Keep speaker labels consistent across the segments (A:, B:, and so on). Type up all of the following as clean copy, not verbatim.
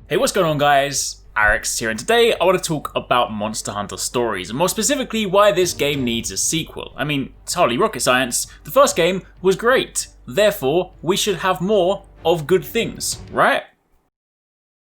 A: Hey, what's going on, guys? Arekkz here, and today I want to talk about Monster Hunter Stories, and more specifically why this game needs a sequel. I mean, it's hardly rocket science. The first game was great, therefore we should have more of good things, right?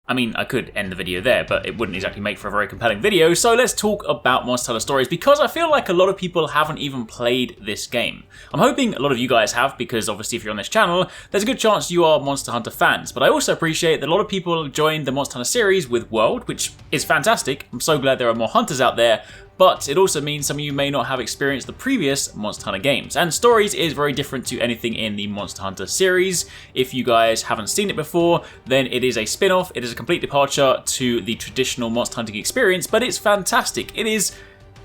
A: I mean, I could end the video there, but it wouldn't exactly make for a very compelling video, so let's talk about Monster Hunter Stories, because I feel like a lot of people haven't even played this game. I'm hoping a lot of you guys have, because obviously if you're on this channel, there's a good chance you are Monster Hunter fans, but I also appreciate that a lot of people joined the Monster Hunter series with World, which is fantastic. I'm so glad there are more hunters out there, but it also means some of you may not have experienced the previous Monster Hunter games. And Stories is very different to anything in the Monster Hunter series. If you guys haven't seen it before, then it is a spin-off. It is a complete departure to the traditional monster hunting experience, but it's fantastic. It is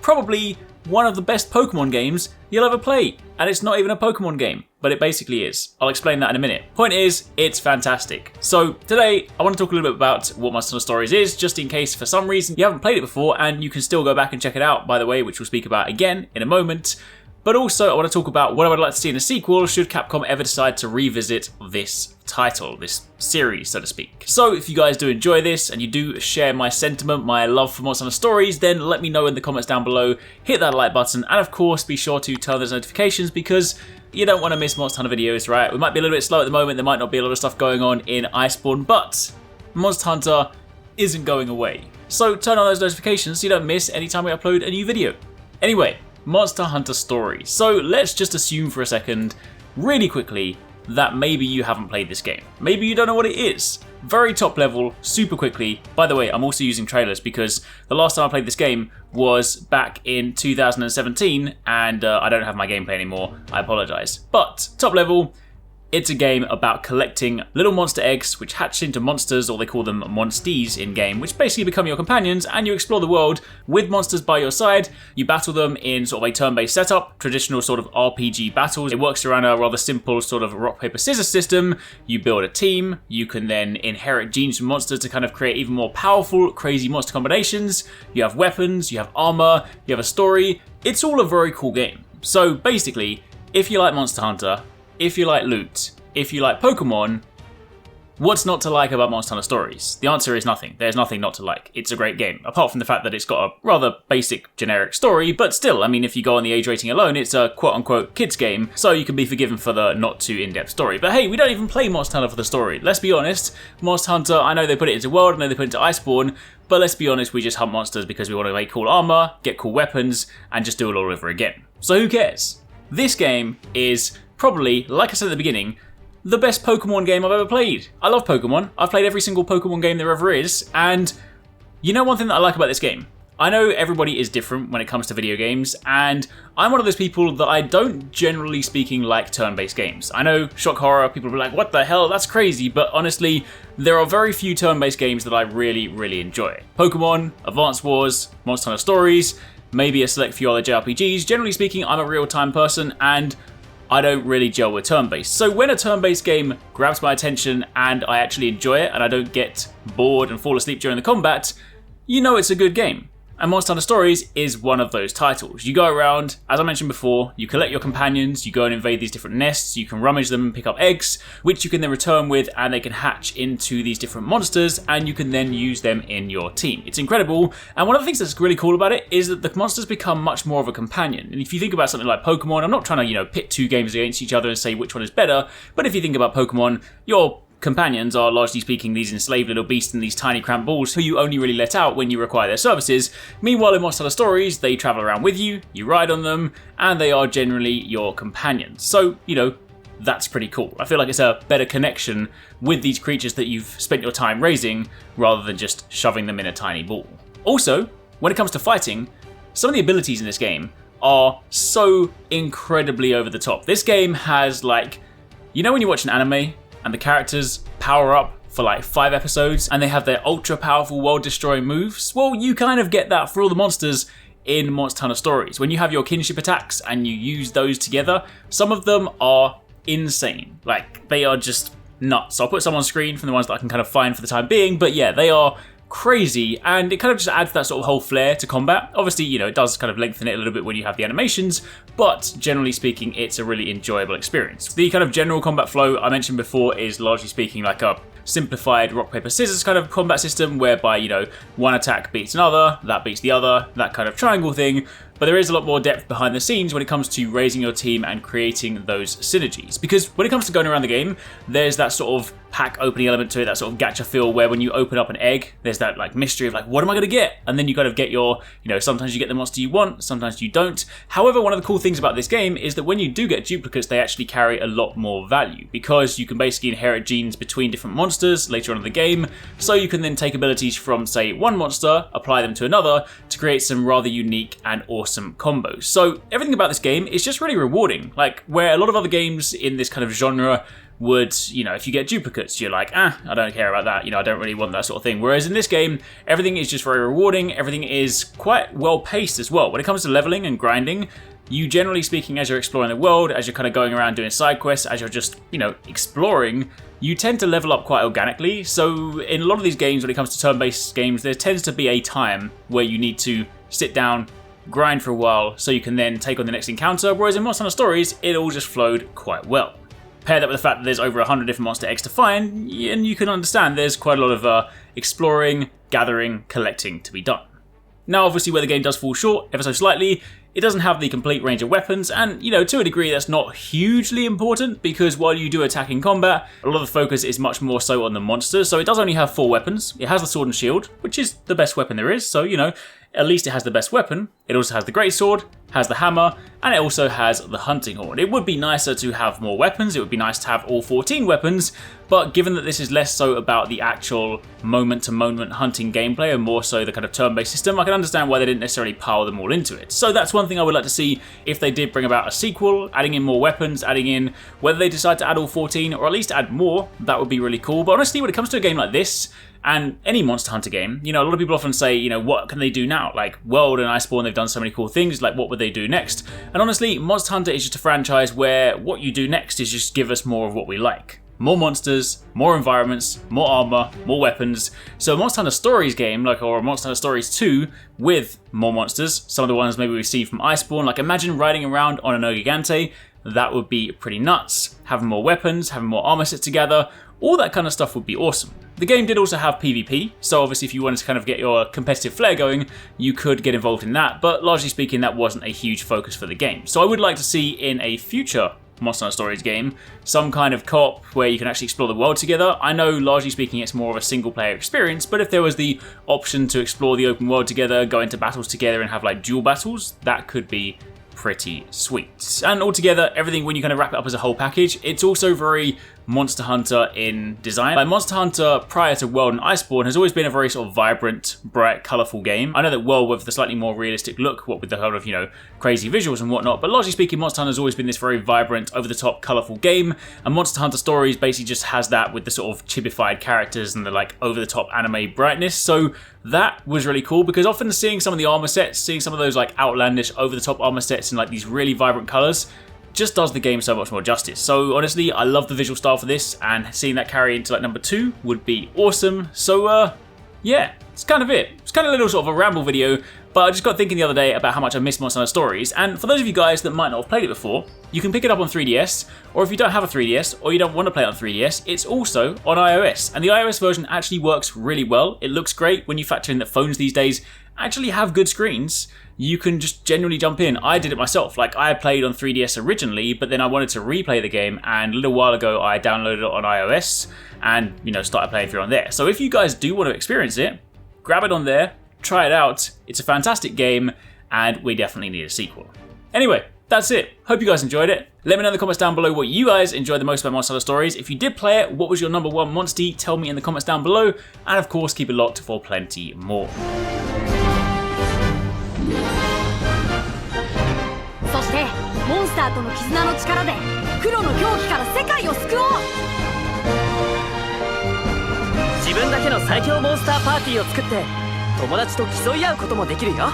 A: probably one of the best Pokemon games you'll ever play. And it's not even a Pokemon game, but it basically is. I'll explain that in a minute. Point is, it's fantastic. So today, I want to talk a little bit about what Monster Hunter Stories is, just in case for some reason you haven't played it before, and you can still go back and check it out, by the way, which we'll speak about again in a moment. But also, I want to talk about what I would like to see in a sequel should Capcom ever decide to revisit this title, this series, so to speak. So if you guys do enjoy this and you do share my sentiment, my love for Monster Hunter Stories, then let me know in the comments down below, hit that like button, and of course be sure to turn those notifications because you don't want to miss Monster Hunter videos, right? We might be a little bit slow at the moment, there might not be a lot of stuff going on in Iceborne, but Monster Hunter isn't going away. So turn on those notifications so you don't miss any time we upload a new video. Anyway, Monster Hunter Stories. So let's just assume for a second, really quickly, that maybe you haven't played this game. Maybe you don't know what it is. Very top level, super quickly. By the way, I'm also using trailers because the last time I played this game was back in 2017 and I don't have my gameplay anymore. I apologize. But top level, it's a game about collecting little monster eggs which hatch into monsters, or they call them monsties in game, which basically become your companions, and you explore the world with monsters by your side. You battle them in sort of a turn-based setup, traditional sort of RPG battles. It works around a rather simple sort of rock, paper, scissors system. You build a team, you can then inherit genes from monsters to kind of create even more powerful, crazy monster combinations. You have weapons, you have armor, you have a story. It's all a very cool game. So basically, if you like Monster Hunter, if you like loot, if you like Pokemon, what's not to like about Monster Hunter Stories? The answer is nothing. There's nothing not to like. It's a great game, apart from the fact that it's got a rather basic, generic story, but still, I mean, if you go on the age rating alone, it's a quote-unquote kids game, so you can be forgiven for the not too in-depth story. But hey, we don't even play Monster Hunter for the story. Let's be honest, Monster Hunter, I know they put it into World, I know they put it into Iceborne, but let's be honest, we just hunt monsters because we want to make cool armor, get cool weapons, and just do it all over again. So who cares? This game is probably, like I said at the beginning, the best Pokemon game I've ever played. I love Pokemon. I've played every single Pokemon game there ever is, and you know one thing that I like about this game? I know everybody is different when it comes to video games, and I'm one of those people that I don't, generally speaking, like turn-based games. I know, shock horror, people will be like, what the hell, that's crazy, but honestly, there are very few turn-based games that I really, really enjoy. Pokemon, Advance Wars, Monster Hunter Stories, maybe a select few other JRPGs. Generally speaking, I'm a real-time person, and I don't really gel with turn-based. So when a turn-based game grabs my attention and I actually enjoy it and I don't get bored and fall asleep during the combat, you know it's a good game. And Monster Hunter Stories is one of those titles. You go around, as I mentioned before, you collect your companions, you go and invade these different nests, you can rummage them and pick up eggs, which you can then return with, and they can hatch into these different monsters, and you can then use them in your team. It's incredible, and one of the things that's really cool about it is that the monsters become much more of a companion. And if you think about something like Pokemon, I'm not trying to, pit two games against each other and say which one is better, but if you think about Pokemon, your companions are, largely speaking, these enslaved little beasts and these tiny cramped balls who you only really let out when you require their services. Meanwhile, in Monster Hunter Stories, they travel around with you, you ride on them, and they are generally your companions. So, that's pretty cool. I feel like it's a better connection with these creatures that you've spent your time raising, rather than just shoving them in a tiny ball. Also, when it comes to fighting, some of the abilities in this game are so incredibly over the top. This game has, when you watch an anime, and the characters power up for 5 episodes, and they have their ultra powerful world-destroying moves. Well, you kind of get that for all the monsters in Monster Hunter Stories. When you have your kinship attacks and you use those together, some of them are insane. They are just nuts. I'll put some on screen from the ones that I can kind of find for the time being, but yeah, they are crazy, and it kind of just adds that sort of whole flair to combat. Obviously, it does kind of lengthen it a little bit when you have the animations, but generally speaking, it's a really enjoyable experience. The kind of general combat flow I mentioned before is largely speaking like a simplified rock, paper, scissors kind of combat system whereby, you know, one attack beats another, that beats the other, that kind of triangle thing. But there is a lot more depth behind the scenes when it comes to raising your team and creating those synergies. Because when it comes to going around the game, there's that sort of pack opening element to it, that sort of gacha feel where when you open up an egg, there's that like mystery of like, what am I going to get? And then you kind of get your, you know, sometimes you get the monster you want, sometimes you don't. However, one of the cool things about this game is that when you do get duplicates, they actually carry a lot more value because you can basically inherit genes between different monsters later on in the game. So you can then take abilities from, say, one monster, apply them to another to create some rather unique and awesome combos. So everything about this game is just really rewarding. Like where a lot of other games in this kind of genre would, you know, if you get duplicates, you're like, I don't care about that, you know, I don't really want that sort of thing. Whereas in this game, everything is just very rewarding, everything is quite well paced as well. When it comes to leveling and grinding, you generally speaking, as you're exploring the world, as you're kind of going around doing side quests, as you're just, you know, exploring, you tend to level up quite organically. So in a lot of these games, when it comes to turn-based games, there tends to be a time where you need to sit down, grind for a while, so you can then take on the next encounter, whereas in Monster Hunter Stories, it all just flowed quite well. Pair that with the fact that there's over 100 different monster eggs to find, and you can understand there's quite a lot of exploring, gathering, collecting to be done. Now, obviously, where the game does fall short, ever so slightly, it doesn't have the complete range of weapons, and, you know, to a degree that's not hugely important, because while you do attack in combat, a lot of the focus is much more so on the monsters, so it does only have 4 weapons. It has the sword and shield, which is the best weapon there is, so, you know, at least it has the best weapon. It also has the greatsword, has the hammer, and it also has the hunting horn. It would be nicer to have more weapons, it would be nice to have all 14 weapons, but given that this is less so about the actual moment-to-moment hunting gameplay and more so the kind of turn-based system, I can understand why they didn't necessarily pile them all into it. So that's one thing I would like to see if they did bring about a sequel, adding in more weapons, adding in whether they decide to add all 14 or at least add more, that would be really cool. But honestly, when it comes to a game like this, and any Monster Hunter game, you know, a lot of people often say, you know, what can they do now? Like, World and Iceborne, they've done so many cool things, like, what would they do next? And honestly, Monster Hunter is just a franchise where what you do next is just give us more of what we like. More monsters, more environments, more armor, more weapons. So a Monster Hunter Stories game, like, or a Monster Hunter Stories 2 with more monsters, some of the ones maybe we've seen from Iceborne, like imagine riding around on an Gigante, that would be pretty nuts. Having more weapons, having more armor sets together, all that kind of stuff would be awesome. The game did also have PvP, so obviously if you wanted to kind of get your competitive flair going, you could get involved in that, but largely speaking that wasn't a huge focus for the game. So I would like to see in a future Monster Hunter Stories game some kind of co-op where you can actually explore the world together. I know largely speaking it's more of a single player experience, but if there was the option to explore the open world together, go into battles together and have like dual battles, that could be pretty sweet. And altogether, everything when you kind of wrap it up as a whole package, it's also very Monster Hunter in design. Like Monster Hunter prior to World and Iceborne has always been a very sort of vibrant, bright, colourful game. I know that World with the slightly more realistic look, what with the kind of, you know, crazy visuals and whatnot, but largely speaking, Monster Hunter has always been this very vibrant, over-the-top, colourful game, and Monster Hunter Stories basically just has that with the sort of chibified characters and the like over-the-top anime brightness. So that was really cool because often seeing some of the armor sets, seeing some of those like outlandish over-the-top armor sets in like these really vibrant colours just does the game so much more justice. So honestly, I love the visual style for this, and seeing that carry into like number 2 would be awesome. So yeah, it's kind of it. It's kind of a little sort of a ramble video, but I just got thinking the other day about how much I miss Monster Hunter Stories, and for those of you guys that might not have played it before, you can pick it up on 3DS, or if you don't have a 3DS, or you don't want to play it on 3DS, it's also on iOS, and the iOS version actually works really well. It looks great when you factor in that phones these days actually have good screens. You can just genuinely jump in. I did it myself. Like, I played on 3DS originally, but then I wanted to replay the game, and a little while ago I downloaded it on iOS and, you know, started playing through on there. So if you guys do want to experience it, grab it on there, try it out. It's a fantastic game, and we definitely need a sequel. Anyway, that's it. Hope you guys enjoyed it. Let me know in the comments down below what you guys enjoyed the most about Monster Hunter Stories. If you did play it, what was your number 1 monster? Tell me in the comments down below, and of course keep it locked for plenty more.
B: そしてモンスターとの絆の力で黒の狂気から世界を救おう。自分だけの最強モンスターパーティーを作って友達と競い合うこともできるよ。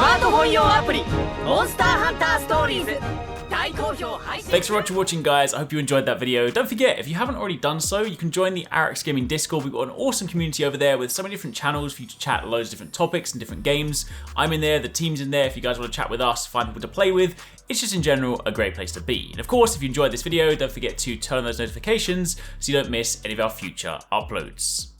B: マートフォン用アプリモンスターハンターストーリーズ大好評配信
A: Thanks so much for watching, guys. I hope you enjoyed that video. Don't forget, if you haven't already done so, you can join the Arekkz Gaming Discord. We've got an awesome community over there with so many different channels for you to chat loads of different topics and different games. I'm in there, the team's in there if you guys want to chat with us, find people to play with. It's just in general a great place to be. And of course, if you enjoyed this video, don't forget to turn on those notifications so you don't miss any of our future uploads.